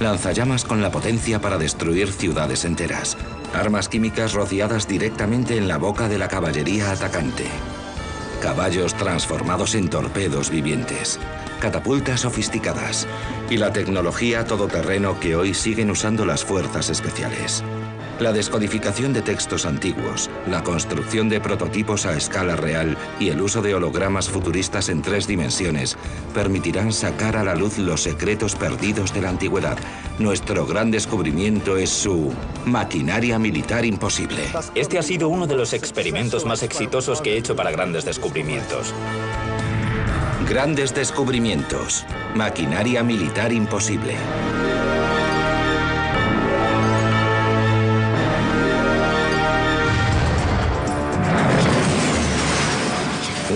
Lanzallamas con la potencia para destruir ciudades enteras. Armas químicas rociadas directamente en la boca de la caballería atacante. Caballos transformados en torpedos vivientes. Catapultas sofisticadas. Y la tecnología todoterreno que hoy siguen usando las fuerzas especiales. La descodificación de textos antiguos, la construcción de prototipos a escala real y el uso de hologramas futuristas en 3 dimensiones permitirán sacar a la luz los secretos perdidos de la antigüedad. Nuestro gran descubrimiento es su maquinaria militar imposible. Este ha sido uno de los experimentos más exitosos que he hecho para grandes descubrimientos. Grandes descubrimientos. Maquinaria militar imposible.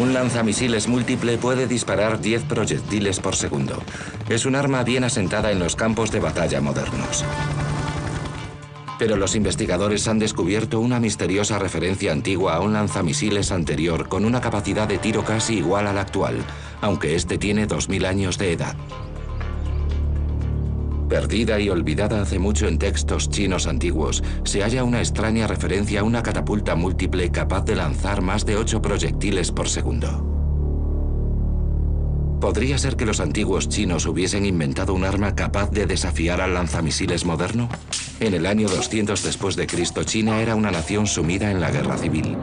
Un lanzamisiles múltiple puede disparar 10 proyectiles por segundo. Es un arma bien asentada en los campos de batalla modernos. Pero los investigadores han descubierto una misteriosa referencia antigua a un lanzamisiles anterior con una capacidad de tiro casi igual a la actual, aunque este tiene 2000 años de edad. Perdida y olvidada hace mucho en textos chinos antiguos, se halla una extraña referencia a una catapulta múltiple capaz de lanzar más de 8 proyectiles por segundo. ¿Podría ser que los antiguos chinos hubiesen inventado un arma capaz de desafiar al lanzamisiles moderno? En el año 200 después de Cristo, China era una nación sumida en la guerra civil.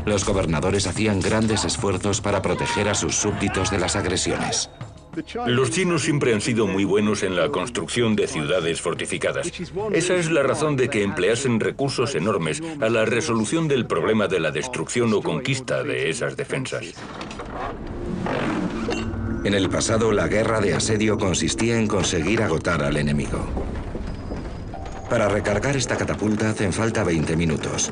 Los gobernadores hacían grandes esfuerzos para proteger a sus súbditos de las agresiones. Los chinos siempre han sido muy buenos en la construcción de ciudades fortificadas. Esa es la razón de que empleasen recursos enormes a la resolución del problema de la destrucción o conquista de esas defensas. En el pasado, la guerra de asedio consistía en conseguir agotar al enemigo. Para recargar esta catapulta hacen falta 20 minutos.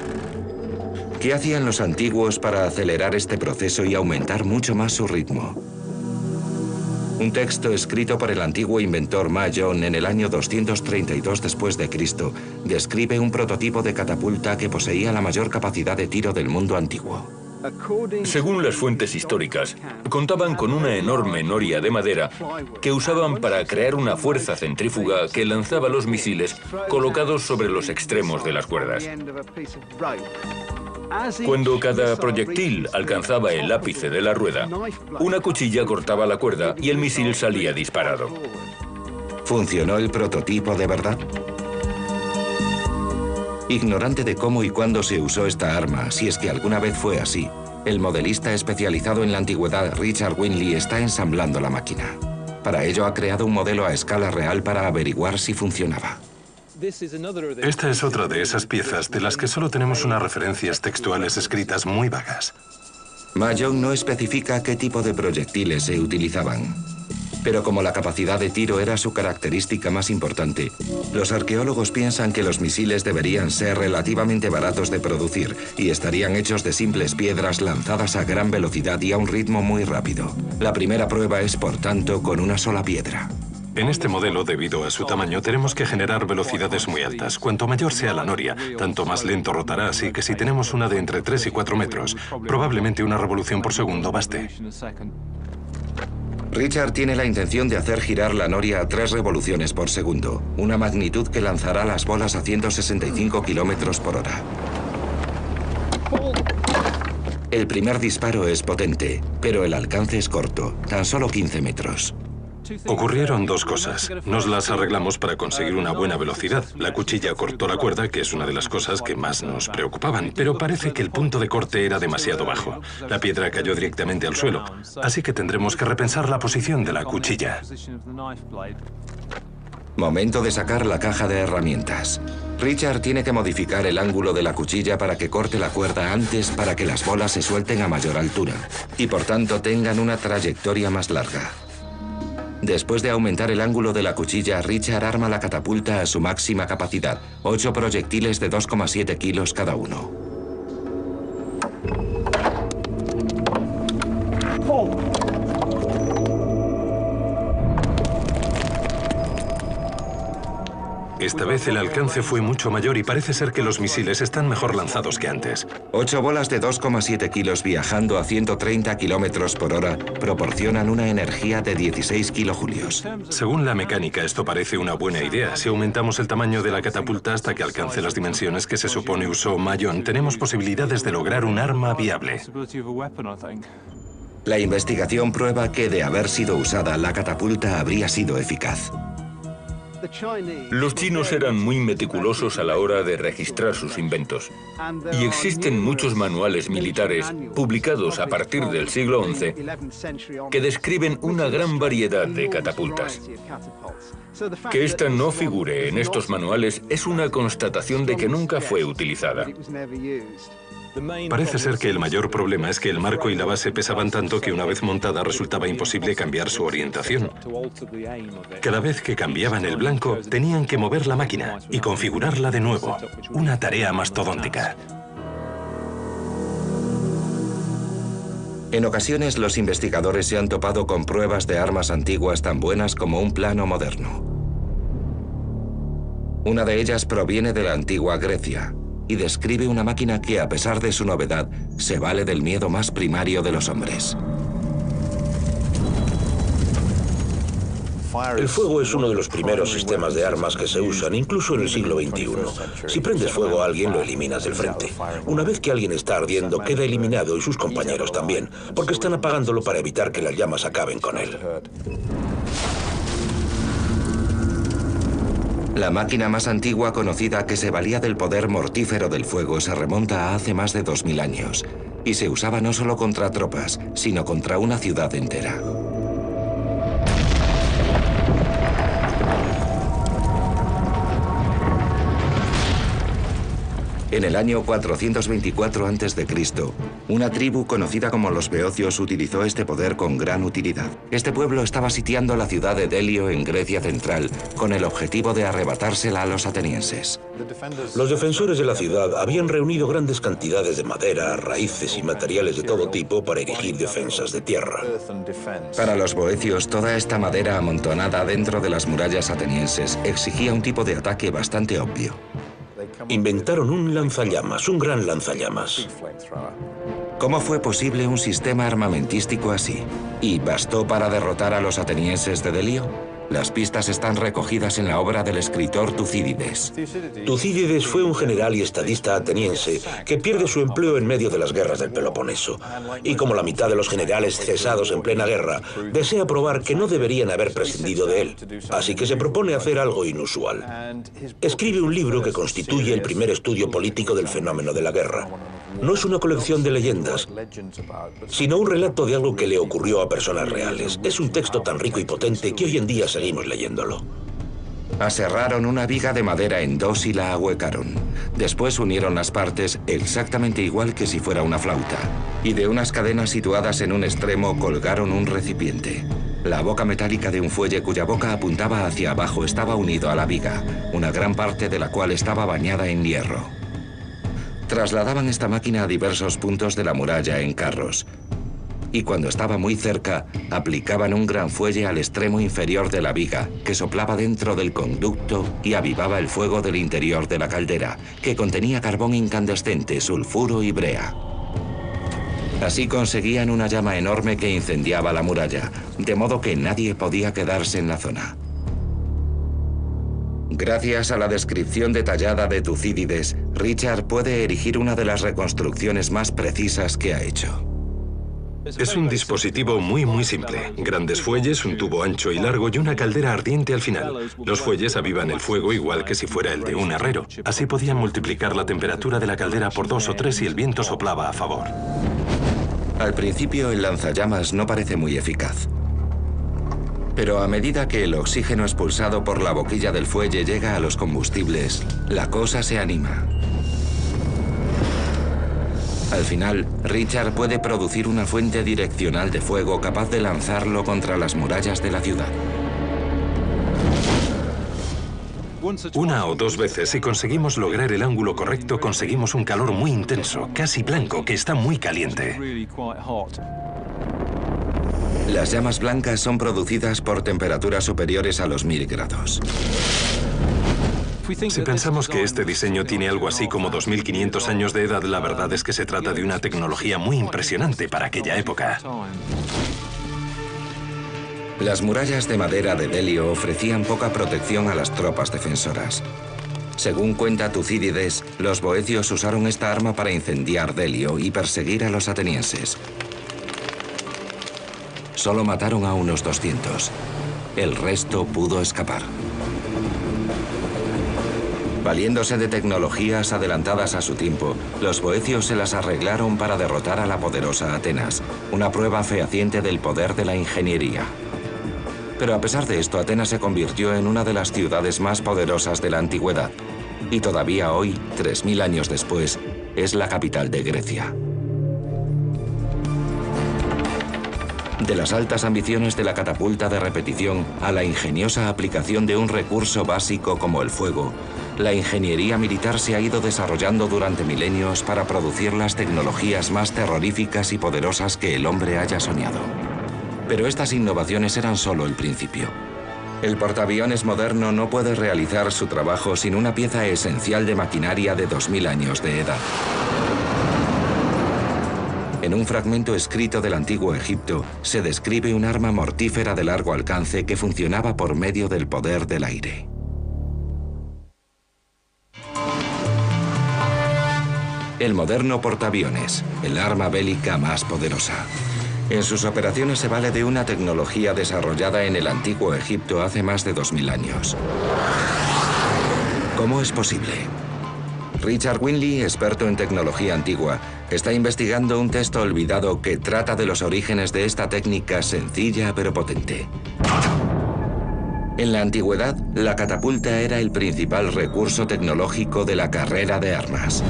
¿Qué hacían los antiguos para acelerar este proceso y aumentar mucho más su ritmo? Un texto escrito por el antiguo inventor Ma Yong en el año 232 después de Cristo describe un prototipo de catapulta que poseía la mayor capacidad de tiro del mundo antiguo. Según las fuentes históricas, contaban con una enorme noria de madera que usaban para crear una fuerza centrífuga que lanzaba los misiles colocados sobre los extremos de las cuerdas. Cuando cada proyectil alcanzaba el ápice de la rueda, una cuchilla cortaba la cuerda y el misil salía disparado. ¿Funcionó el prototipo de verdad? Ignorante de cómo y cuándo se usó esta arma, si es que alguna vez fue así, el modelista especializado en la antigüedad Richard Winley está ensamblando la máquina. Para ello ha creado un modelo a escala real para averiguar si funcionaba. Esta es otra de esas piezas de las que solo tenemos unas referencias textuales escritas muy vagas. Ma Yong no especifica qué tipo de proyectiles se utilizaban. Pero como la capacidad de tiro era su característica más importante, los arqueólogos piensan que los misiles deberían ser relativamente baratos de producir y estarían hechos de simples piedras lanzadas a gran velocidad y a un ritmo muy rápido. La primera prueba es, por tanto, con una sola piedra. En este modelo, debido a su tamaño, tenemos que generar velocidades muy altas. Cuanto mayor sea la noria, tanto más lento rotará, así que si tenemos una de entre 3 y 4 metros, probablemente una revolución por segundo baste. Richard tiene la intención de hacer girar la noria a 3 revoluciones por segundo, una magnitud que lanzará las bolas a 165 kilómetros por hora. El primer disparo es potente, pero el alcance es corto, tan solo 15 metros. Ocurrieron 2 cosas. Nos las arreglamos para conseguir una buena velocidad. La cuchilla cortó la cuerda, que es una de las cosas que más nos preocupaban, pero parece que el punto de corte era demasiado bajo. La piedra cayó directamente al suelo, así que tendremos que repensar la posición de la cuchilla. Momento de sacar la caja de herramientas. Richard tiene que modificar el ángulo de la cuchilla para que corte la cuerda antes para que las bolas se suelten a mayor altura y por tanto tengan una trayectoria más larga. Después de aumentar el ángulo de la cuchilla, Richard arma la catapulta a su máxima capacidad, 8 proyectiles de 2,7 kilos cada uno. Esta vez el alcance fue mucho mayor y parece ser que los misiles están mejor lanzados que antes. 8 bolas de 2,7 kilos viajando a 130 kilómetros por hora proporcionan una energía de 16 kilojulios. Según la mecánica, esto parece una buena idea. Si aumentamos el tamaño de la catapulta hasta que alcance las dimensiones que se supone usó Mayón, tenemos posibilidades de lograr un arma viable. La investigación prueba que, de haber sido usada, la catapulta habría sido eficaz. Los chinos eran muy meticulosos a la hora de registrar sus inventos. Y existen muchos manuales militares, publicados a partir del siglo XI, que describen una gran variedad de catapultas. Que esta no figure en estos manuales es una constatación de que nunca fue utilizada. Parece ser que el mayor problema es que el marco y la base pesaban tanto que una vez montada resultaba imposible cambiar su orientación. Cada vez que cambiaban el blanco, tenían que mover la máquina y configurarla de nuevo. Una tarea mastodóntica. En ocasiones, los investigadores se han topado con pruebas de armas antiguas tan buenas como un plano moderno. Una de ellas proviene de la antigua Grecia y describe una máquina que, a pesar de su novedad, se vale del miedo más primario de los hombres. El fuego es uno de los primeros sistemas de armas que se usan, incluso en el siglo XXI. Si prendes fuego a alguien, lo eliminas del frente. Una vez que alguien está ardiendo, queda eliminado y sus compañeros también, porque están apagándolo para evitar que las llamas acaben con él. La máquina más antigua conocida que se valía del poder mortífero del fuego se remonta a hace más de 2000 años y se usaba no solo contra tropas, sino contra una ciudad entera. En el año 424 a.C., una tribu conocida como los beocios utilizó este poder con gran utilidad. Este pueblo estaba sitiando la ciudad de Delio en Grecia central con el objetivo de arrebatársela a los atenienses. Los defensores de la ciudad habían reunido grandes cantidades de madera, raíces y materiales de todo tipo para erigir defensas de tierra. Para los boecios, toda esta madera amontonada dentro de las murallas atenienses exigía un tipo de ataque bastante obvio. Inventaron un lanzallamas, un gran lanzallamas. ¿Cómo fue posible un sistema armamentístico así? ¿Y bastó para derrotar a los atenienses de Delio? Las pistas están recogidas en la obra del escritor Tucídides. Tucídides fue un general y estadista ateniense que pierde su empleo en medio de las guerras del Peloponeso. Y como la mitad de los generales cesados en plena guerra, desea probar que no deberían haber prescindido de él. Así que se propone hacer algo inusual. Escribe un libro que constituye el primer estudio político del fenómeno de la guerra. No es una colección de leyendas, sino un relato de algo que le ocurrió a personas reales. Es un texto tan rico y potente que hoy en día seguimos leyéndolo. Aserraron una viga de madera en dos y la ahuecaron. Después unieron las partes exactamente igual que si fuera una flauta. Y de unas cadenas situadas en un extremo colgaron un recipiente. La boca metálica de un fuelle cuya boca apuntaba hacia abajo estaba unido a la viga, una gran parte de la cual estaba bañada en hierro. Trasladaban esta máquina a diversos puntos de la muralla en carros. Y cuando estaba muy cerca, aplicaban un gran fuelle al extremo inferior de la viga, que soplaba dentro del conducto y avivaba el fuego del interior de la caldera, que contenía carbón incandescente, sulfuro y brea. Así conseguían una llama enorme que incendiaba la muralla, de modo que nadie podía quedarse en la zona. Gracias a la descripción detallada de Tucídides, Richard puede erigir una de las reconstrucciones más precisas que ha hecho. Es un dispositivo muy simple. Grandes fuelles, un tubo ancho y largo y una caldera ardiente al final. Los fuelles avivan el fuego igual que si fuera el de un herrero. Así podían multiplicar la temperatura de la caldera por 2 o 3 y el viento soplaba a favor. Al principio el lanzallamas no parece muy eficaz. Pero a medida que el oxígeno expulsado por la boquilla del fuelle llega a los combustibles, la cosa se anima. Al final, Richard puede producir una fuente direccional de fuego capaz de lanzarlo contra las murallas de la ciudad. Una o dos veces, si conseguimos lograr el ángulo correcto, conseguimos un calor muy intenso, casi blanco, que está muy caliente. Las llamas blancas son producidas por temperaturas superiores a los 1000 grados. Si pensamos que este diseño tiene algo así como 2500 años de edad, la verdad es que se trata de una tecnología muy impresionante para aquella época. Las murallas de madera de Delio ofrecían poca protección a las tropas defensoras. Según cuenta Tucídides, los boecios usaron esta arma para incendiar Delio y perseguir a los atenienses. Solo mataron a unos 200. El resto pudo escapar. Valiéndose de tecnologías adelantadas a su tiempo, los boecios se las arreglaron para derrotar a la poderosa Atenas, una prueba fehaciente del poder de la ingeniería. Pero a pesar de esto, Atenas se convirtió en una de las ciudades más poderosas de la antigüedad, y todavía hoy, 3000 años después, es la capital de Grecia. De las altas ambiciones de la catapulta de repetición a la ingeniosa aplicación de un recurso básico como el fuego, la ingeniería militar se ha ido desarrollando durante milenios para producir las tecnologías más terroríficas y poderosas que el hombre haya soñado. Pero estas innovaciones eran solo el principio. El portaaviones moderno no puede realizar su trabajo sin una pieza esencial de maquinaria de 2000 años de edad. En un fragmento escrito del antiguo Egipto, se describe un arma mortífera de largo alcance que funcionaba por medio del poder del aire. El moderno portaaviones, el arma bélica más poderosa. En sus operaciones se vale de una tecnología desarrollada en el antiguo Egipto hace más de 2000 años. ¿Cómo es posible? Richard Winley, experto en tecnología antigua, está investigando un texto olvidado que trata de los orígenes de esta técnica sencilla pero potente. En la antigüedad, la catapulta era el principal recurso tecnológico de la carrera de armas.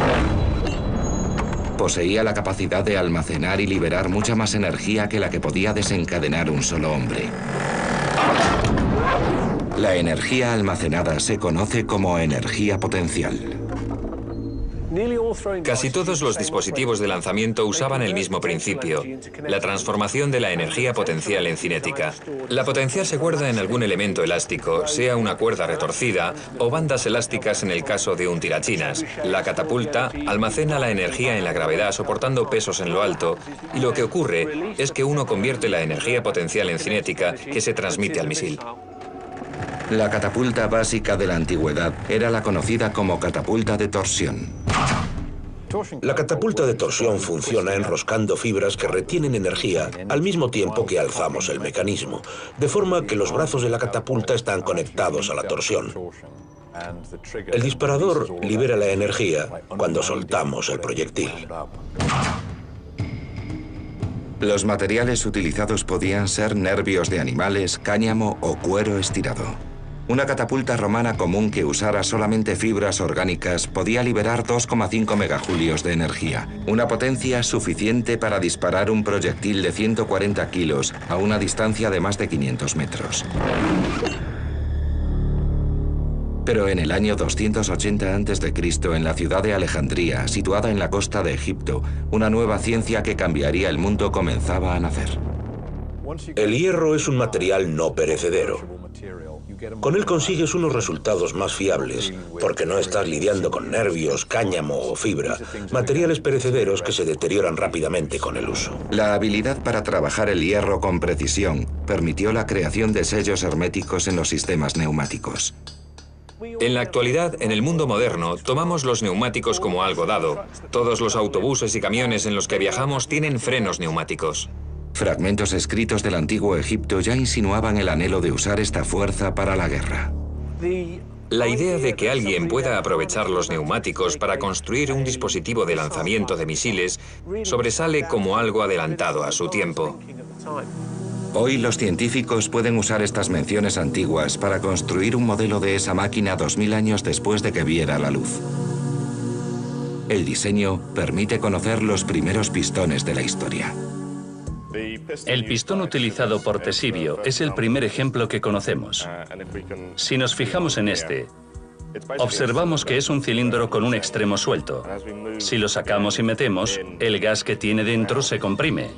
Poseía la capacidad de almacenar y liberar mucha más energía que la que podía desencadenar un solo hombre. La energía almacenada se conoce como energía potencial. Casi todos los dispositivos de lanzamiento usaban el mismo principio, la transformación de la energía potencial en cinética. La potencial se guarda en algún elemento elástico, sea una cuerda retorcida o bandas elásticas en el caso de un tirachinas. La catapulta almacena la energía en la gravedad soportando pesos en lo alto, y lo que ocurre es que uno convierte la energía potencial en cinética que se transmite al misil. La catapulta básica de la antigüedad era la conocida como catapulta de torsión. La catapulta de torsión funciona enroscando fibras que retienen energía al mismo tiempo que alzamos el mecanismo, de forma que los brazos de la catapulta están conectados a la torsión. El disparador libera la energía cuando soltamos el proyectil. Los materiales utilizados podían ser nervios de animales, cáñamo o cuero estirado. Una catapulta romana común que usara solamente fibras orgánicas podía liberar 2,5 megajulios de energía, una potencia suficiente para disparar un proyectil de 140 kilos a una distancia de más de 500 metros. Pero en el año 280 a.C., en la ciudad de Alejandría, situada en la costa de Egipto, una nueva ciencia que cambiaría el mundo comenzaba a nacer. El hierro es un material no perecedero. Con él consigues unos resultados más fiables, porque no estás lidiando con nervios, cáñamo o fibra, materiales perecederos que se deterioran rápidamente con el uso. La habilidad para trabajar el hierro con precisión permitió la creación de sellos herméticos en los sistemas neumáticos. En la actualidad, en el mundo moderno, tomamos los neumáticos como algo dado. Todos los autobuses y camiones en los que viajamos tienen frenos neumáticos. Fragmentos escritos del antiguo Egipto ya insinuaban el anhelo de usar esta fuerza para la guerra. La idea de que alguien pueda aprovechar los neumáticos para construir un dispositivo de lanzamiento de misiles sobresale como algo adelantado a su tiempo. Hoy los científicos pueden usar estas menciones antiguas para construir un modelo de esa máquina 2000 años después de que viera la luz. El diseño permite conocer los primeros pistones de la historia. El pistón utilizado por Tesibio es el primer ejemplo que conocemos. Si nos fijamos en este, Observamos que es un cilindro con un extremo suelto. Si lo sacamos y metemos, el gas que tiene dentro se comprime.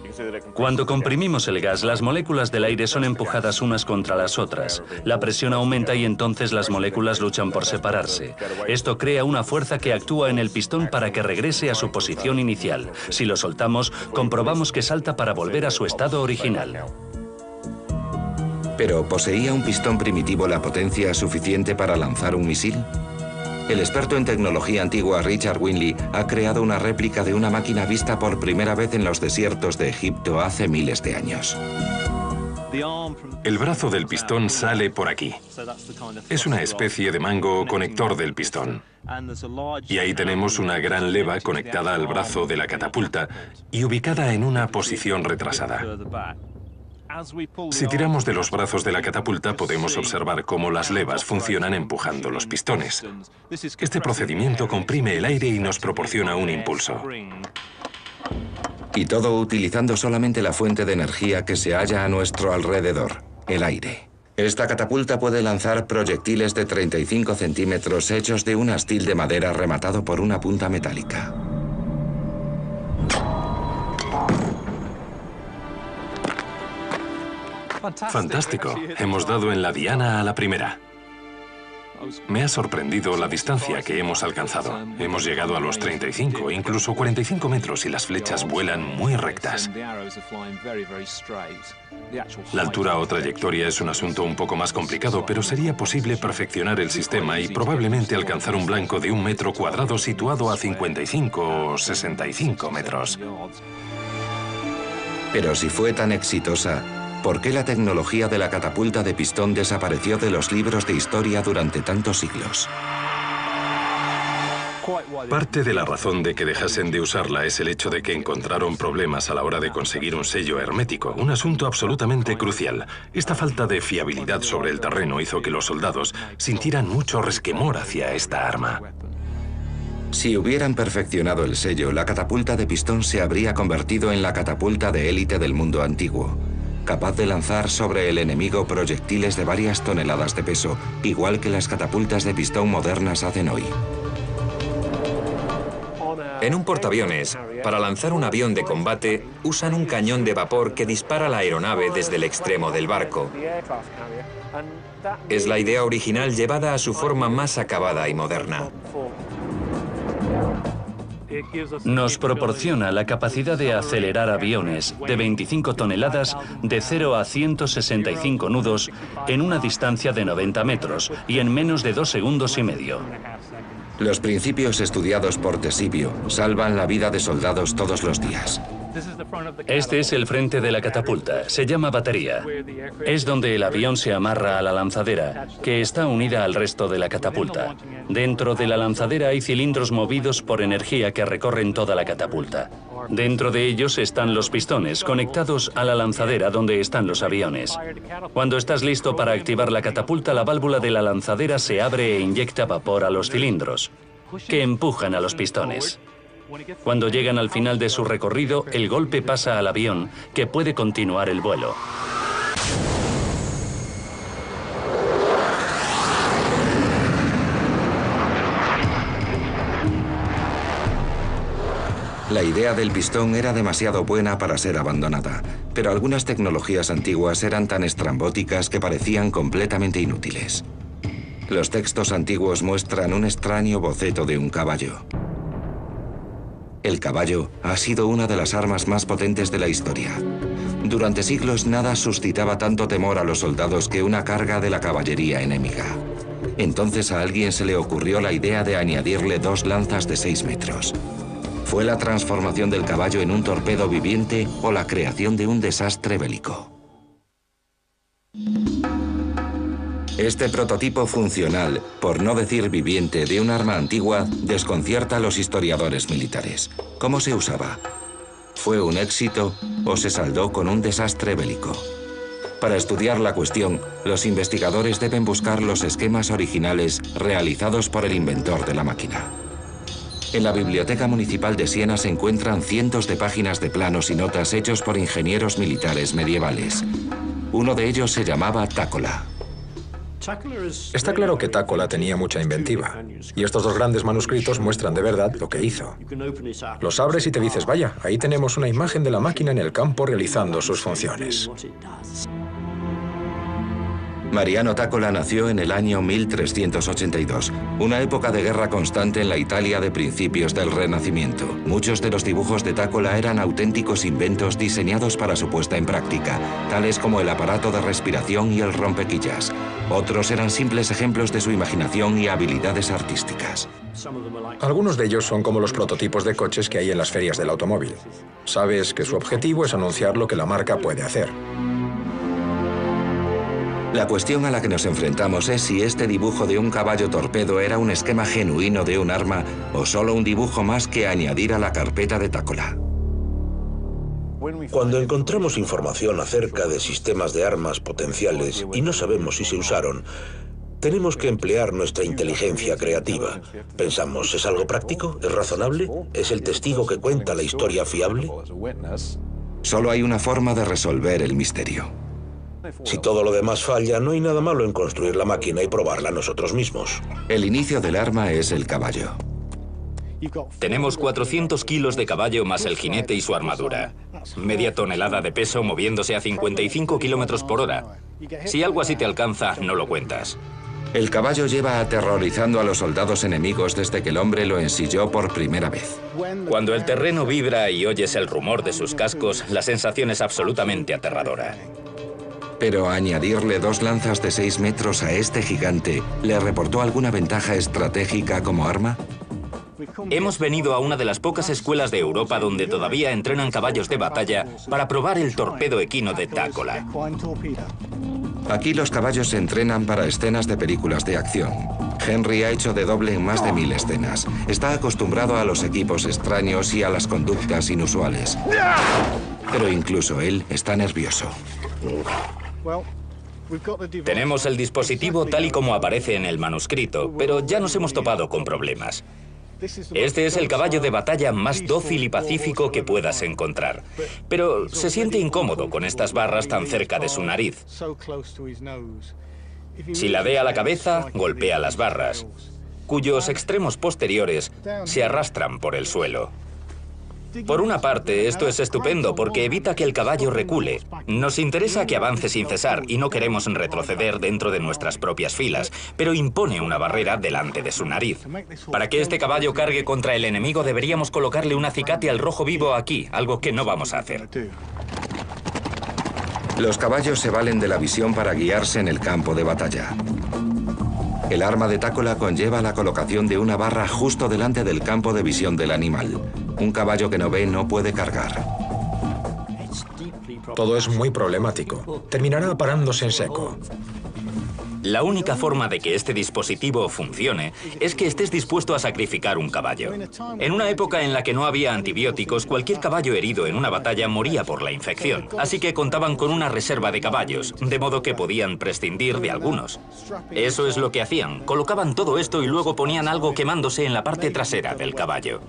Cuando comprimimos el gas, las moléculas del aire son empujadas unas contra las otras. La presión aumenta y entonces las moléculas luchan por separarse. Esto crea una fuerza que actúa en el pistón para que regrese a su posición inicial. Si lo soltamos, comprobamos que salta para volver a su estado original. ¿Pero poseía un pistón primitivo la potencia suficiente para lanzar un misil? El experto en tecnología antigua Richard Winley ha creado una réplica de una máquina vista por primera vez en los desiertos de Egipto hace miles de años. El brazo del pistón sale por aquí. Es una especie de mango conector del pistón. Y ahí tenemos una gran leva conectada al brazo de la catapulta y ubicada en una posición retrasada. Si tiramos de los brazos de la catapulta, podemos observar cómo las levas funcionan empujando los pistones. Este procedimiento comprime el aire y nos proporciona un impulso. Y todo utilizando solamente la fuente de energía que se halla a nuestro alrededor, el aire. Esta catapulta puede lanzar proyectiles de 35 centímetros hechos de un astil de madera rematado por una punta metálica. Fantástico. Hemos dado en la diana a la primera. Me ha sorprendido la distancia que hemos alcanzado. Hemos llegado a los 35, incluso 45 metros y las flechas vuelan muy rectas. La altura o trayectoria es un asunto un poco más complicado, pero sería posible perfeccionar el sistema y probablemente alcanzar un blanco de 1 metro cuadrado situado a 55 o 65 metros. Pero si fue tan exitosa, ¿por qué la tecnología de la catapulta de pistón desapareció de los libros de historia durante tantos siglos? Parte de la razón de que dejasen de usarla es el hecho de que encontraron problemas a la hora de conseguir un sello hermético, un asunto absolutamente crucial. Esta falta de fiabilidad sobre el terreno hizo que los soldados sintieran mucho resquemor hacia esta arma. Si hubieran perfeccionado el sello, la catapulta de pistón se habría convertido en la catapulta de élite del mundo antiguo, capaz de lanzar sobre el enemigo proyectiles de varias toneladas de peso, igual que las catapultas de pistón modernas hacen hoy. En un portaaviones, para lanzar un avión de combate, usan un cañón de vapor que dispara la aeronave desde el extremo del barco. Es la idea original llevada a su forma más acabada y moderna. Nos proporciona la capacidad de acelerar aviones de 25 toneladas de 0 a 165 nudos en una distancia de 90 metros y en menos de 2 segundos y medio. Los principios estudiados por Tesibio salvan la vida de soldados todos los días. Este es el frente de la catapulta, se llama batería. Es donde el avión se amarra a la lanzadera, que está unida al resto de la catapulta. Dentro de la lanzadera hay cilindros movidos por energía que recorren toda la catapulta. Dentro de ellos están los pistones, conectados a la lanzadera donde están los aviones. Cuando estás listo para activar la catapulta, la válvula de la lanzadera se abre e inyecta vapor a los cilindros, que empujan a los pistones. Cuando llegan al final de su recorrido, el golpe pasa al avión, que puede continuar el vuelo. La idea del pistón era demasiado buena para ser abandonada, pero algunas tecnologías antiguas eran tan estrambóticas que parecían completamente inútiles. Los textos antiguos muestran un extraño boceto de un caballo. El caballo ha sido una de las armas más potentes de la historia. Durante siglos nada suscitaba tanto temor a los soldados que una carga de la caballería enemiga. Entonces a alguien se le ocurrió la idea de añadirle 2 lanzas de 6 metros. ¿Fue la transformación del caballo en un torpedo viviente o la creación de un desastre bélico? Este prototipo funcional, por no decir viviente, de un arma antigua desconcierta a los historiadores militares. ¿Cómo se usaba? ¿Fue un éxito o se saldó con un desastre bélico? Para estudiar la cuestión, los investigadores deben buscar los esquemas originales realizados por el inventor de la máquina. En la Biblioteca Municipal de Siena se encuentran cientos de páginas de planos y notas hechos por ingenieros militares medievales. Uno de ellos se llamaba Tácola. Está claro que Tácola tenía mucha inventiva, y estos dos grandes manuscritos muestran de verdad lo que hizo. Los abres y te dices, vaya, ahí tenemos una imagen de la máquina en el campo realizando sus funciones. Mariano Tácola nació en el año 1382, una época de guerra constante en la Italia de principios del Renacimiento. Muchos de los dibujos de Tácola eran auténticos inventos diseñados para su puesta en práctica, tales como el aparato de respiración y el rompequillas. Otros eran simples ejemplos de su imaginación y habilidades artísticas. Algunos de ellos son como los prototipos de coches que hay en las ferias del automóvil. Sabes que su objetivo es anunciar lo que la marca puede hacer. La cuestión a la que nos enfrentamos es si este dibujo de un caballo torpedo era un esquema genuino de un arma o solo un dibujo más que añadir a la carpeta de Tácola. Cuando encontramos información acerca de sistemas de armas potenciales y no sabemos si se usaron, tenemos que emplear nuestra inteligencia creativa. Pensamos, ¿es algo práctico? ¿Es razonable? ¿Es el testigo que cuenta la historia fiable? Solo hay una forma de resolver el misterio. Si todo lo demás falla, no hay nada malo en construir la máquina y probarla nosotros mismos. El inicio del arma es el caballo. Tenemos 400 kilos de caballo más el jinete y su armadura. Media tonelada de peso moviéndose a 55 kilómetros por hora. Si algo así te alcanza, no lo cuentas. El caballo lleva aterrorizando a los soldados enemigos desde que el hombre lo ensilló por primera vez. Cuando el terreno vibra y oyes el rumor de sus cascos, la sensación es absolutamente aterradora. Pero añadirle 2 lanzas de 6 metros a este gigante, ¿le reportó alguna ventaja estratégica como arma? Hemos venido a una de las pocas escuelas de Europa donde todavía entrenan caballos de batalla para probar el torpedo equino de Tácola. Aquí los caballos se entrenan para escenas de películas de acción. Henry ha hecho de doble en más de 1000 escenas. Está acostumbrado a los equipos extraños y a las conductas inusuales. Pero incluso él está nervioso. Tenemos el dispositivo tal y como aparece en el manuscrito, pero ya nos hemos topado con problemas. Este es el caballo de batalla más dócil y pacífico que puedas encontrar, pero se siente incómodo con estas barras tan cerca de su nariz. Si la dé a la cabeza, golpea las barras, cuyos extremos posteriores se arrastran por el suelo. Por una parte, esto es estupendo porque evita que el caballo recule. Nos interesa que avance sin cesar y no queremos retroceder dentro de nuestras propias filas, pero impone una barrera delante de su nariz. Para que este caballo cargue contra el enemigo deberíamos colocarle un acicate al rojo vivo aquí, algo que no vamos a hacer. Los caballos se valen de la visión para guiarse en el campo de batalla. El arma de Tácola conlleva la colocación de una barra justo delante del campo de visión del animal. Un caballo que no ve no puede cargar. Todo es muy problemático. Terminará parándose en seco. La única forma de que este dispositivo funcione es que estés dispuesto a sacrificar un caballo. En una época en la que no había antibióticos, cualquier caballo herido en una batalla moría por la infección. Así que contaban con una reserva de caballos, de modo que podían prescindir de algunos. Eso es lo que hacían. Colocaban todo esto y luego ponían algo quemándose en la parte trasera del caballo.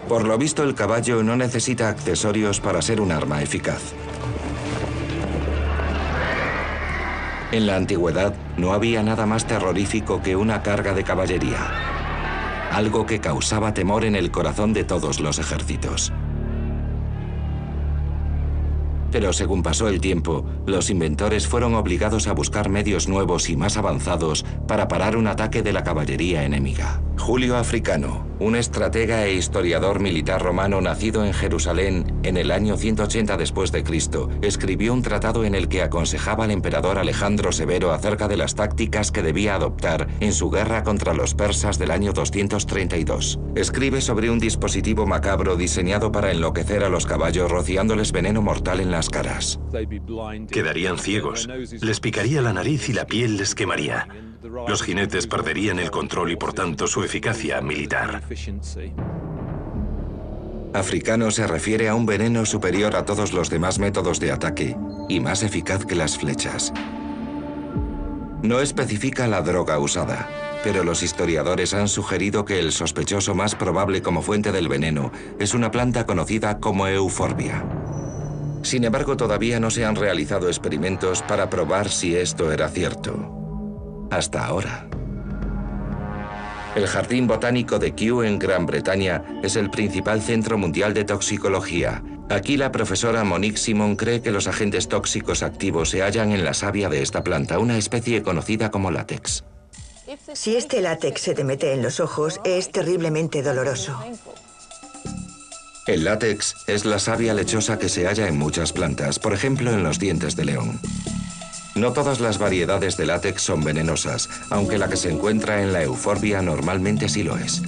Por lo visto, el caballo no necesita accesorios para ser un arma eficaz. En la antigüedad no había nada más terrorífico que una carga de caballería, algo que causaba temor en el corazón de todos los ejércitos. Pero según pasó el tiempo, los inventores fueron obligados a buscar medios nuevos y más avanzados para parar un ataque de la caballería enemiga. Julio Africano, un estratega e historiador militar romano nacido en Jerusalén en el año 180 después de Cristo, escribió un tratado en el que aconsejaba al emperador Alejandro Severo acerca de las tácticas que debía adoptar en su guerra contra los persas del año 232. Escribe sobre un dispositivo macabro diseñado para enloquecer a los caballos rociándoles veneno mortal en las caras. Quedarían ciegos, les picaría la nariz y la piel les quemaría. Los jinetes perderían el control y por tanto su eficacia militar. Africano se refiere a un veneno superior a todos los demás métodos de ataque y más eficaz que las flechas. No especifica la droga usada, pero los historiadores han sugerido que el sospechoso más probable como fuente del veneno es una planta conocida como euforbia. Sin embargo, todavía no se han realizado experimentos para probar si esto era cierto. Hasta ahora. El Jardín Botánico de Kew en Gran Bretaña es el principal centro mundial de toxicología. Aquí la profesora Monique Simon cree que los agentes tóxicos activos se hallan en la savia de esta planta, una especie conocida como látex. Si este látex se te mete en los ojos, es terriblemente doloroso. El látex es la savia lechosa que se halla en muchas plantas, por ejemplo en los dientes de león. No todas las variedades de látex son venenosas, aunque la que se encuentra en la euforbia normalmente sí lo es.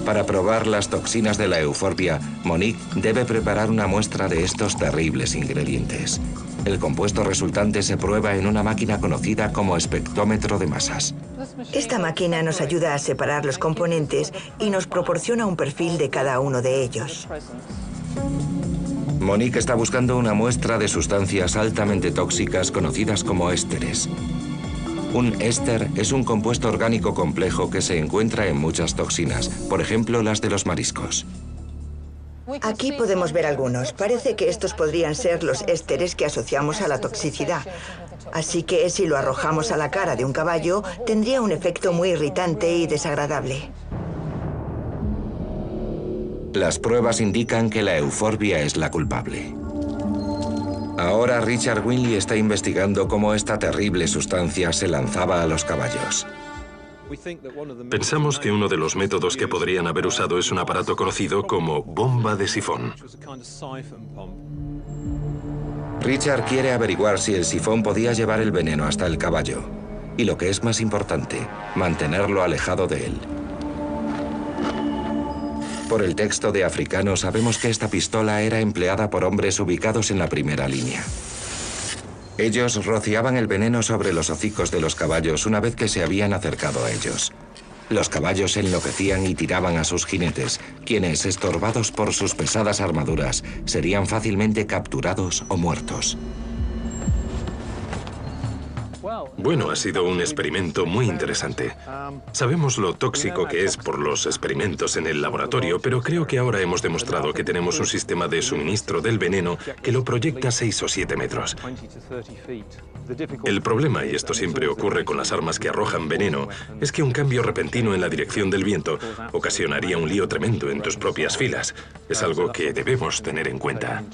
Para probar las toxinas de la euforbia, Monique debe preparar una muestra de estos terribles ingredientes. El compuesto resultante se prueba en una máquina conocida como espectrómetro de masas. Esta máquina nos ayuda a separar los componentes y nos proporciona un perfil de cada uno de ellos. Monique está buscando una muestra de sustancias altamente tóxicas conocidas como ésteres. Un éster es un compuesto orgánico complejo que se encuentra en muchas toxinas, por ejemplo las de los mariscos. Aquí podemos ver algunos. Parece que estos podrían ser los ésteres que asociamos a la toxicidad. Así que si lo arrojamos a la cara de un caballo, tendría un efecto muy irritante y desagradable. Las pruebas indican que la euforbia es la culpable. Ahora Richard Winley está investigando cómo esta terrible sustancia se lanzaba a los caballos. Pensamos que uno de los métodos que podrían haber usado es un aparato conocido como bomba de sifón. Richard quiere averiguar si el sifón podía llevar el veneno hasta el caballo. Y lo que es más importante, mantenerlo alejado de él. Por el texto de Africano sabemos que esta pistola era empleada por hombres ubicados en la primera línea. Ellos rociaban el veneno sobre los hocicos de los caballos una vez que se habían acercado a ellos. Los caballos enloquecían y tiraban a sus jinetes, quienes, estorbados por sus pesadas armaduras, serían fácilmente capturados o muertos. Bueno, ha sido un experimento muy interesante. Sabemos lo tóxico que es por los experimentos en el laboratorio, pero creo que ahora hemos demostrado que tenemos un sistema de suministro del veneno que lo proyecta 6 o 7 metros. El problema, y esto siempre ocurre con las armas que arrojan veneno, es que un cambio repentino en la dirección del viento ocasionaría un lío tremendo en tus propias filas. Es algo que debemos tener en cuenta.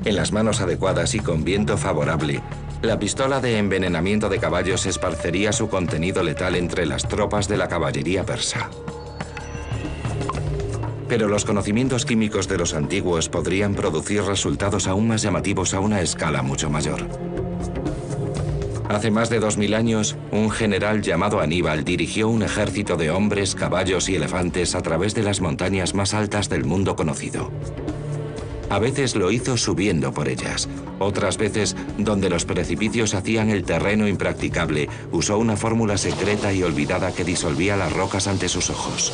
En las manos adecuadas y con viento favorable, la pistola de envenenamiento de caballos esparcería su contenido letal entre las tropas de la caballería persa. Pero los conocimientos químicos de los antiguos podrían producir resultados aún más llamativos a una escala mucho mayor. Hace más de 2000 años, un general llamado Aníbal dirigió un ejército de hombres, caballos y elefantes a través de las montañas más altas del mundo conocido. A veces lo hizo subiendo por ellas. Otras veces, donde los precipicios hacían el terreno impracticable, usó una fórmula secreta y olvidada que disolvía las rocas ante sus ojos.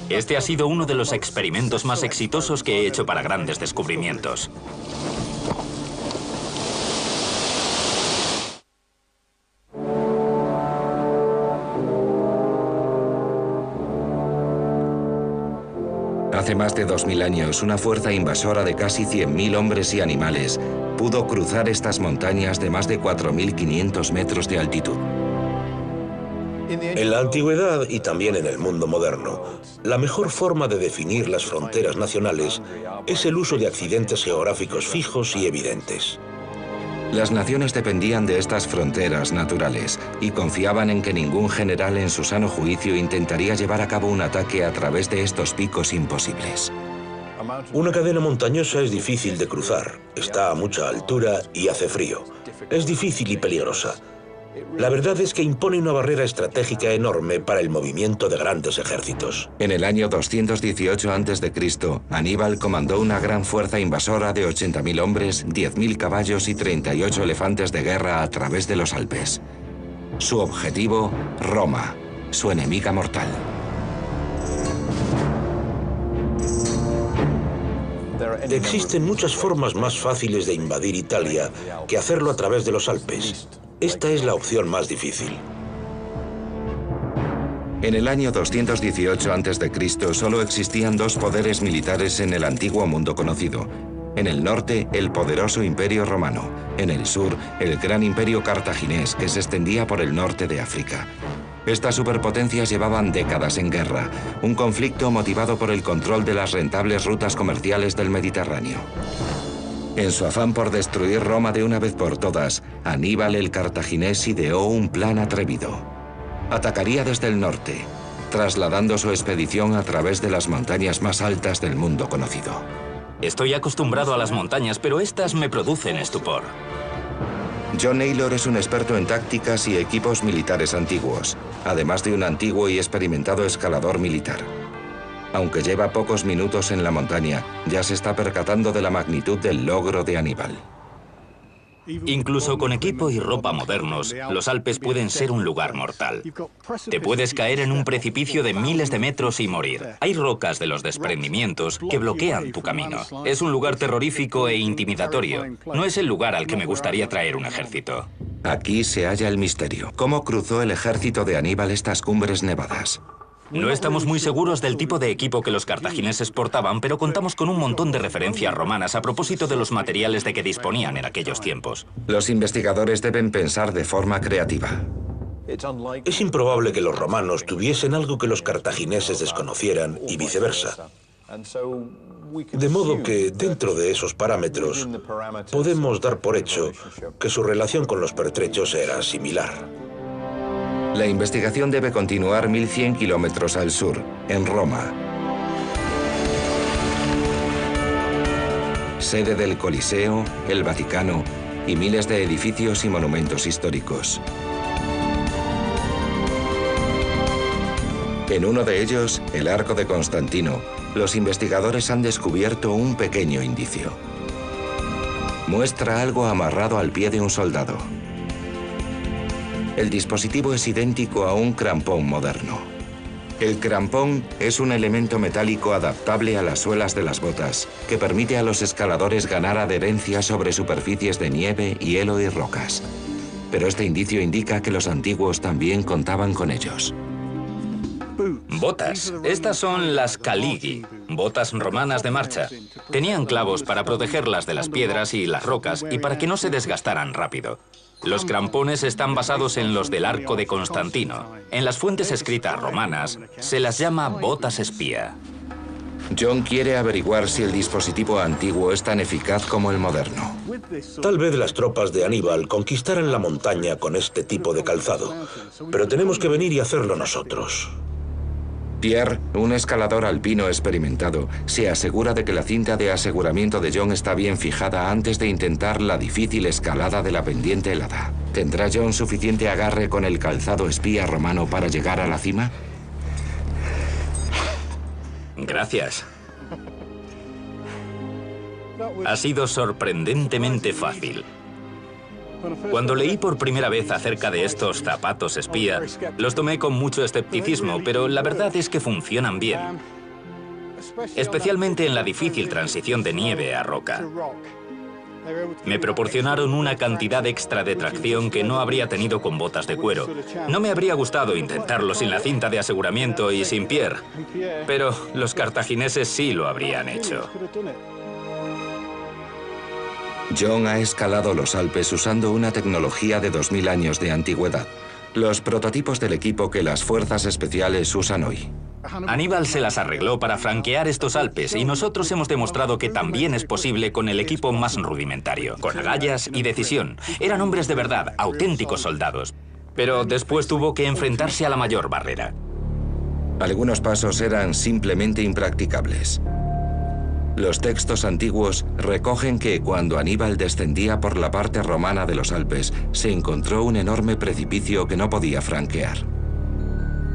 Este ha sido uno de los experimentos más exitosos que he hecho para grandes descubrimientos. Hace más de 2000 años, una fuerza invasora de casi 100.000 hombres y animales pudo cruzar estas montañas de más de 4.500 metros de altitud. En la antigüedad y también en el mundo moderno, la mejor forma de definir las fronteras nacionales es el uso de accidentes geográficos fijos y evidentes. Las naciones dependían de estas fronteras naturales y confiaban en que ningún general en su sano juicio intentaría llevar a cabo un ataque a través de estos picos imposibles. Una cadena montañosa es difícil de cruzar, está a mucha altura y hace frío. Es difícil y peligrosa. La verdad es que impone una barrera estratégica enorme para el movimiento de grandes ejércitos. En el año 218 a.C., Aníbal comandó una gran fuerza invasora de 80.000 hombres, 10.000 caballos y 38 elefantes de guerra a través de los Alpes. Su objetivo, Roma, su enemiga mortal. Existen muchas formas más fáciles de invadir Italia que hacerlo a través de los Alpes. Esta es la opción más difícil. En el año 218 a.C. solo existían dos poderes militares en el antiguo mundo conocido. En el norte, el poderoso Imperio Romano. En el sur, el gran Imperio Cartaginés, que se extendía por el norte de África. Estas superpotencias llevaban décadas en guerra, un conflicto motivado por el control de las rentables rutas comerciales del Mediterráneo. En su afán por destruir Roma de una vez por todas, Aníbal el Cartaginés ideó un plan atrevido. Atacaría desde el norte, trasladando su expedición a través de las montañas más altas del mundo conocido. Estoy acostumbrado a las montañas, pero estas me producen estupor. John Naylor es un experto en tácticas y equipos militares antiguos, además de un antiguo y experimentado escalador militar. Aunque lleva pocos minutos en la montaña, ya se está percatando de la magnitud del logro de Aníbal. Incluso con equipo y ropa modernos, los Alpes pueden ser un lugar mortal. Te puedes caer en un precipicio de miles de metros y morir. Hay rocas de los desprendimientos que bloquean tu camino. Es un lugar terrorífico e intimidatorio. No es el lugar al que me gustaría traer un ejército. Aquí se halla el misterio. ¿Cómo cruzó el ejército de Aníbal estas cumbres nevadas? No estamos muy seguros del tipo de equipo que los cartagineses portaban, pero contamos con un montón de referencias romanas a propósito de los materiales de que disponían en aquellos tiempos. Los investigadores deben pensar de forma creativa. Es improbable que los romanos tuviesen algo que los cartagineses desconocieran y viceversa. De modo que, dentro de esos parámetros, podemos dar por hecho que su relación con los pertrechos era similar. La investigación debe continuar 1100 kilómetros al sur, en Roma. Sede del Coliseo, el Vaticano y miles de edificios y monumentos históricos. En uno de ellos, el Arco de Constantino, los investigadores han descubierto un pequeño indicio. Muestra algo amarrado al pie de un soldado. El dispositivo es idéntico a un crampón moderno. El crampón es un elemento metálico adaptable a las suelas de las botas, que permite a los escaladores ganar adherencia sobre superficies de nieve, hielo y rocas. Pero este indicio indica que los antiguos también contaban con ellos. Botas. Estas son las caligi, botas romanas de marcha. Tenían clavos para protegerlas de las piedras y las rocas y para que no se desgastaran rápido. Los crampones están basados en los del Arco de Constantino. En las fuentes escritas romanas se las llama botas espía. John quiere averiguar si el dispositivo antiguo es tan eficaz como el moderno. Tal vez las tropas de Aníbal conquistaran la montaña con este tipo de calzado, pero tenemos que venir y hacerlo nosotros. Pierre, un escalador alpino experimentado, se asegura de que la cinta de aseguramiento de John está bien fijada antes de intentar la difícil escalada de la pendiente helada. ¿Tendrá John suficiente agarre con el calzado espía romano para llegar a la cima? Gracias. Ha sido sorprendentemente fácil. Cuando leí por primera vez acerca de estos zapatos espía, los tomé con mucho escepticismo, pero la verdad es que funcionan bien, especialmente en la difícil transición de nieve a roca. Me proporcionaron una cantidad extra de tracción que no habría tenido con botas de cuero. No me habría gustado intentarlo sin la cinta de aseguramiento y sin Pierre, pero los cartagineses sí lo habrían hecho. John ha escalado los Alpes usando una tecnología de 2000 años de antigüedad. Los prototipos del equipo que las fuerzas especiales usan hoy. Aníbal se las arregló para franquear estos Alpes y nosotros hemos demostrado que también es posible con el equipo más rudimentario, con agallas y decisión. Eran hombres de verdad, auténticos soldados. Pero después tuvo que enfrentarse a la mayor barrera. Algunos pasos eran simplemente impracticables. Los textos antiguos recogen que cuando Aníbal descendía por la parte romana de los Alpes, se encontró un enorme precipicio que no podía franquear.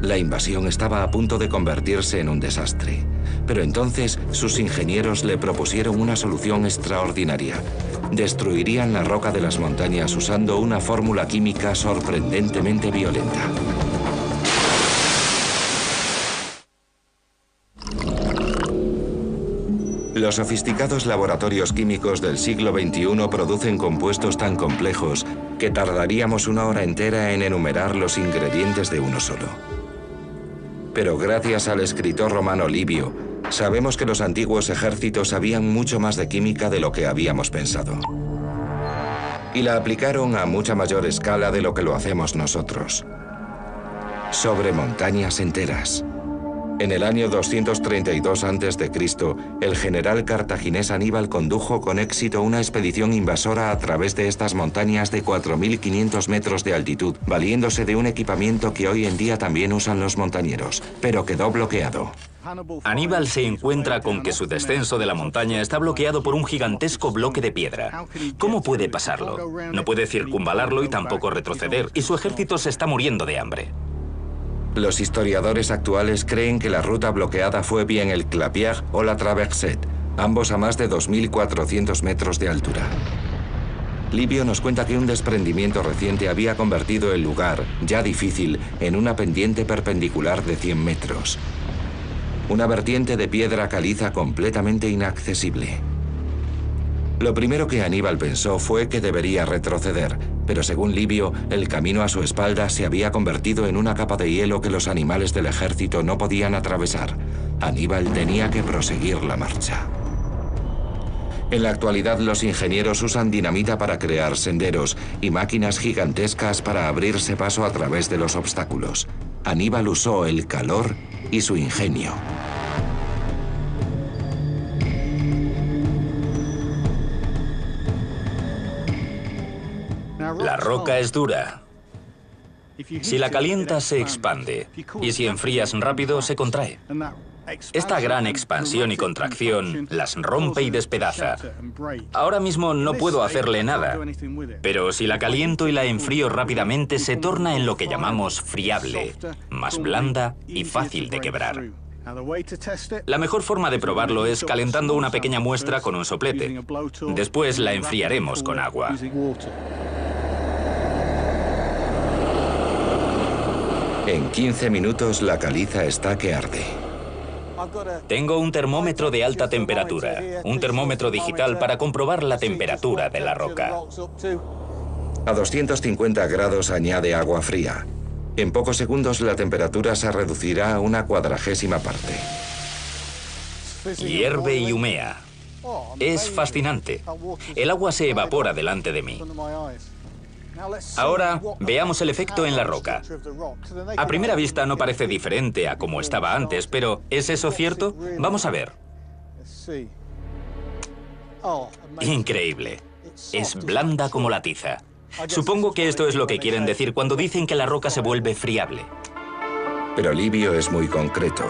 La invasión estaba a punto de convertirse en un desastre, pero entonces sus ingenieros le propusieron una solución extraordinaria. Destruirían la roca de las montañas usando una fórmula química sorprendentemente violenta. Los sofisticados laboratorios químicos del siglo XXI producen compuestos tan complejos que tardaríamos una hora entera en enumerar los ingredientes de uno solo. Pero gracias al escritor romano Livio, sabemos que los antiguos ejércitos sabían mucho más de química de lo que habíamos pensado. Y la aplicaron a mucha mayor escala de lo que lo hacemos nosotros. Sobre montañas enteras. En el año 232 a.C., el general cartaginés Aníbal condujo con éxito una expedición invasora a través de estas montañas de 4.500 metros de altitud, valiéndose de un equipamiento que hoy en día también usan los montañeros, pero quedó bloqueado. Aníbal se encuentra con que su descenso de la montaña está bloqueado por un gigantesco bloque de piedra. ¿Cómo puede pasarlo? No puede circunvalarlo y tampoco retroceder, y su ejército se está muriendo de hambre. Los historiadores actuales creen que la ruta bloqueada fue bien el Clapiage o la Traversette, ambos a más de 2.400 metros de altura. Livio nos cuenta que un desprendimiento reciente había convertido el lugar, ya difícil, en una pendiente perpendicular de 100 metros. Una vertiente de piedra caliza completamente inaccesible. Lo primero que Aníbal pensó fue que debería retroceder, pero según Livio, el camino a su espalda se había convertido en una capa de hielo que los animales del ejército no podían atravesar. Aníbal tenía que proseguir la marcha. En la actualidad, los ingenieros usan dinamita para crear senderos y máquinas gigantescas para abrirse paso a través de los obstáculos. Aníbal usó el calor y su ingenio. La roca es dura. Si la calientas, se expande, y si enfrías rápido, se contrae. Esta gran expansión y contracción las rompe y despedaza. Ahora mismo no puedo hacerle nada, pero si la caliento y la enfrío rápidamente, se torna en lo que llamamos friable, más blanda y fácil de quebrar. La mejor forma de probarlo es calentando una pequeña muestra con un soplete. Después la enfriaremos con agua. En 15 minutos la caliza está que arde. Tengo un termómetro de alta temperatura, un termómetro digital para comprobar la temperatura de la roca. A 250 grados añade agua fría. En pocos segundos la temperatura se reducirá a una 1/40 parte. Hierve y humea. Es fascinante. El agua se evapora delante de mí. Ahora, veamos el efecto en la roca. A primera vista no parece diferente a como estaba antes, pero ¿es eso cierto? Vamos a ver. Increíble. Es blanda como la tiza. Supongo que esto es lo que quieren decir cuando dicen que la roca se vuelve friable. Pero Livio es muy concreto.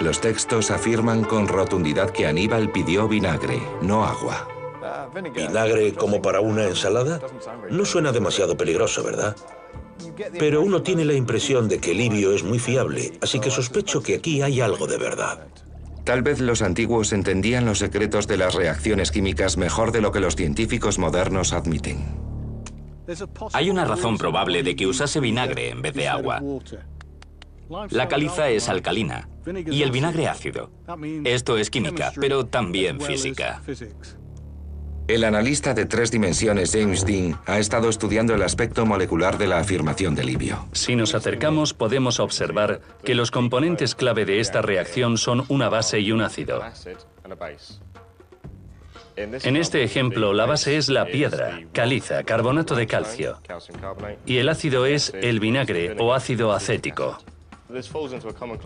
Los textos afirman con rotundidad que Aníbal pidió vinagre, no agua. ¿Vinagre como para una ensalada? No suena demasiado peligroso, ¿verdad? Pero uno tiene la impresión de que Livio es muy fiable, así que sospecho que aquí hay algo de verdad. Tal vez los antiguos entendían los secretos de las reacciones químicas mejor de lo que los científicos modernos admiten. Hay una razón probable de que usase vinagre en vez de agua. La caliza es alcalina y el vinagre ácido. Esto es química, pero también física. El analista de 3 dimensiones James Dean ha estado estudiando el aspecto molecular de la afirmación de Livio. Si nos acercamos, podemos observar que los componentes clave de esta reacción son una base y un ácido. En este ejemplo, la base es la piedra, caliza, carbonato de calcio, y el ácido es el vinagre o ácido acético.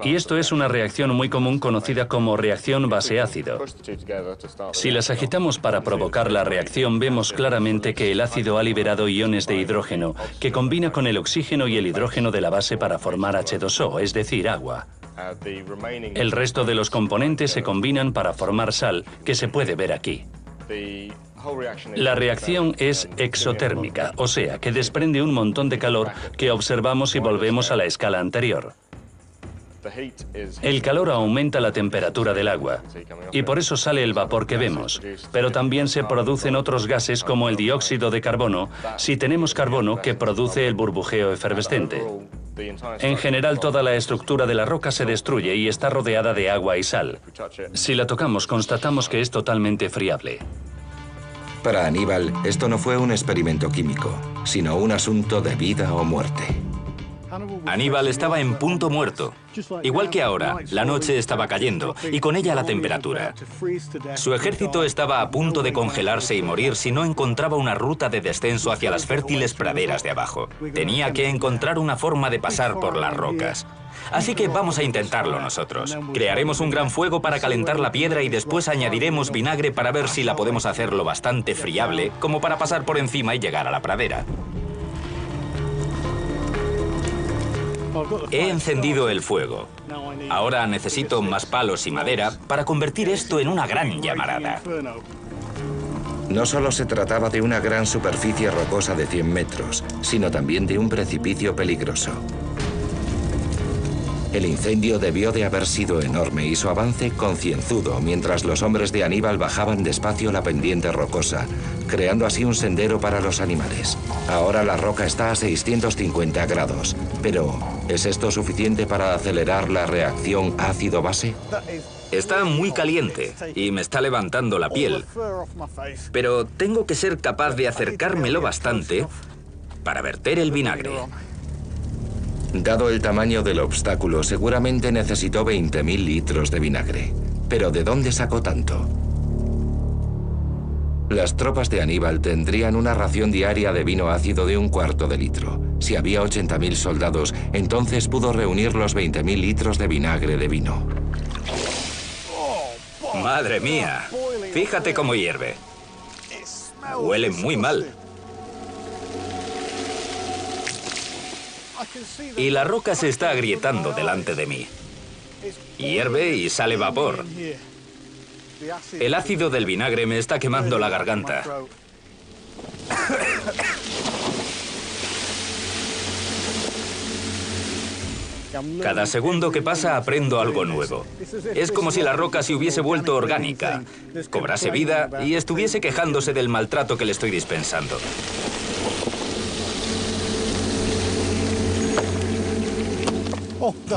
Y esto es una reacción muy común conocida como reacción base-ácido. Si las agitamos para provocar la reacción, vemos claramente que el ácido ha liberado iones de hidrógeno, que combina con el oxígeno y el hidrógeno de la base para formar H2O, es decir, agua. El resto de los componentes se combinan para formar sal, que se puede ver aquí. La reacción es exotérmica, o sea, que desprende un montón de calor que observamos si volvemos a la escala anterior. El calor aumenta la temperatura del agua, y por eso sale el vapor que vemos, pero también se producen otros gases como el dióxido de carbono, si tenemos carbono que produce el burbujeo efervescente. En general, toda la estructura de la roca se destruye y está rodeada de agua y sal. Si la tocamos, constatamos que es totalmente friable. Para Aníbal, esto no fue un experimento químico, sino un asunto de vida o muerte. Aníbal estaba en punto muerto. Igual que ahora, la noche estaba cayendo y con ella la temperatura. Su ejército estaba a punto de congelarse y morir si no encontraba una ruta de descenso hacia las fértiles praderas de abajo. Tenía que encontrar una forma de pasar por las rocas. Así que vamos a intentarlo nosotros. Crearemos un gran fuego para calentar la piedra y después añadiremos vinagre para ver si la podemos hacer lo bastante friable como para pasar por encima y llegar a la pradera. He encendido el fuego. Ahora necesito más palos y madera para convertir esto en una gran llamarada. No solo se trataba de una gran superficie rocosa de 100 metros, sino también de un precipicio peligroso. El incendio debió de haber sido enorme y su avance concienzudo mientras los hombres de Aníbal bajaban despacio la pendiente rocosa, creando así un sendero para los animales. Ahora la roca está a 650 grados, pero ¿es esto suficiente para acelerar la reacción ácido-base? Está muy caliente y me está levantando la piel, pero tengo que ser capaz de acercármelo bastante para verter el vinagre. Dado el tamaño del obstáculo, seguramente necesitó 20.000 litros de vinagre. ¿Pero de dónde sacó tanto? Las tropas de Aníbal tendrían una ración diaria de vino ácido de 1/4 de litro. Si había 80.000 soldados, entonces pudo reunir los 20.000 litros de vinagre de vino. ¡Madre mía! Fíjate cómo hierve. Huele muy mal. Y la roca se está agrietando delante de mí. Hierve y sale vapor. El ácido del vinagre me está quemando la garganta. Cada segundo que pasa aprendo algo nuevo. Es como si la roca se hubiese vuelto orgánica, cobrase vida y estuviese quejándose del maltrato que le estoy dispensando.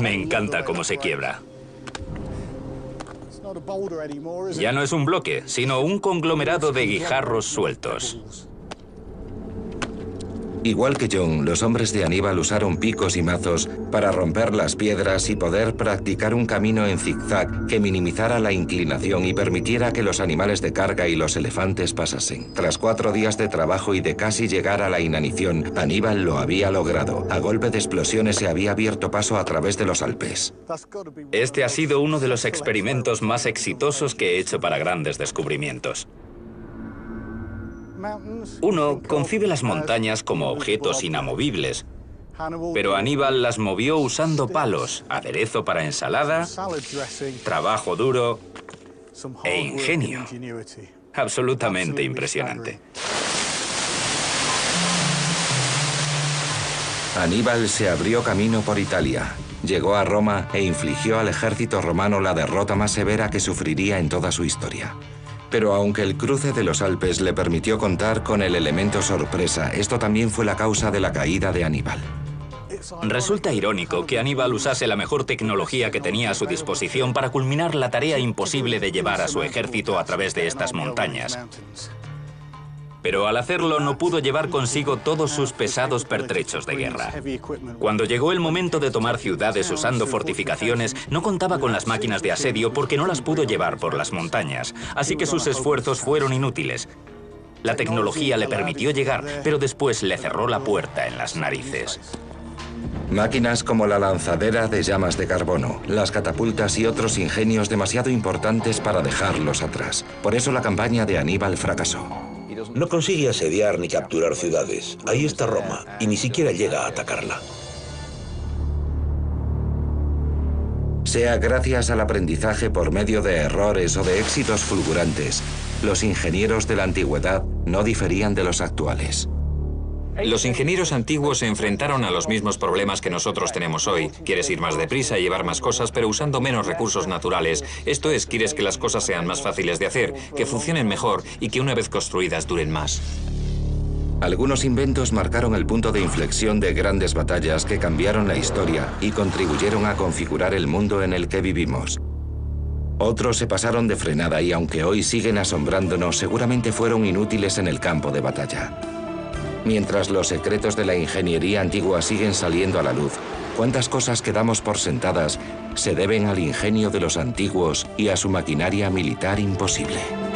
Me encanta cómo se quiebra. Ya no es un bloque, sino un conglomerado de guijarros sueltos. Igual que John, los hombres de Aníbal usaron picos y mazos para romper las piedras y poder practicar un camino en zigzag que minimizara la inclinación y permitiera que los animales de carga y los elefantes pasasen. Tras 4 días de trabajo y de casi llegar a la inanición, Aníbal lo había logrado. A golpe de explosiones se había abierto paso a través de los Alpes. Este ha sido uno de los experimentos más exitosos que he hecho para grandes descubrimientos. Uno concibe las montañas como objetos inamovibles, pero Aníbal las movió usando palos, aderezo para ensalada, trabajo duro e ingenio. Absolutamente impresionante. Aníbal se abrió camino por Italia, llegó a Roma e infligió al ejército romano la derrota más severa que sufriría en toda su historia. Pero aunque el cruce de los Alpes le permitió contar con el elemento sorpresa, esto también fue la causa de la caída de Aníbal. Resulta irónico que Aníbal usase la mejor tecnología que tenía a su disposición para culminar la tarea imposible de llevar a su ejército a través de estas montañas. Pero al hacerlo no pudo llevar consigo todos sus pesados pertrechos de guerra. Cuando llegó el momento de tomar ciudades usando fortificaciones, no contaba con las máquinas de asedio porque no las pudo llevar por las montañas, así que sus esfuerzos fueron inútiles. La tecnología le permitió llegar, pero después le cerró la puerta en las narices. Máquinas como la lanzadera de llamas de carbono, las catapultas y otros ingenios demasiado importantes para dejarlos atrás. Por eso la campaña de Aníbal fracasó. No consigue asediar ni capturar ciudades. Ahí está Roma, y ni siquiera llega a atacarla. Sea gracias al aprendizaje por medio de errores o de éxitos fulgurantes, los ingenieros de la antigüedad no diferían de los actuales. Los ingenieros antiguos se enfrentaron a los mismos problemas que nosotros tenemos hoy. Quieres ir más deprisa y llevar más cosas, pero usando menos recursos naturales. Esto es, quieres que las cosas sean más fáciles de hacer, que funcionen mejor y que una vez construidas duren más. Algunos inventos marcaron el punto de inflexión de grandes batallas que cambiaron la historia y contribuyeron a configurar el mundo en el que vivimos. Otros se pasaron de frenada y aunque hoy siguen asombrándonos, seguramente fueron inútiles en el campo de batalla. Mientras los secretos de la ingeniería antigua siguen saliendo a la luz, cuántas cosas que damos por sentadas se deben al ingenio de los antiguos y a su maquinaria militar imposible.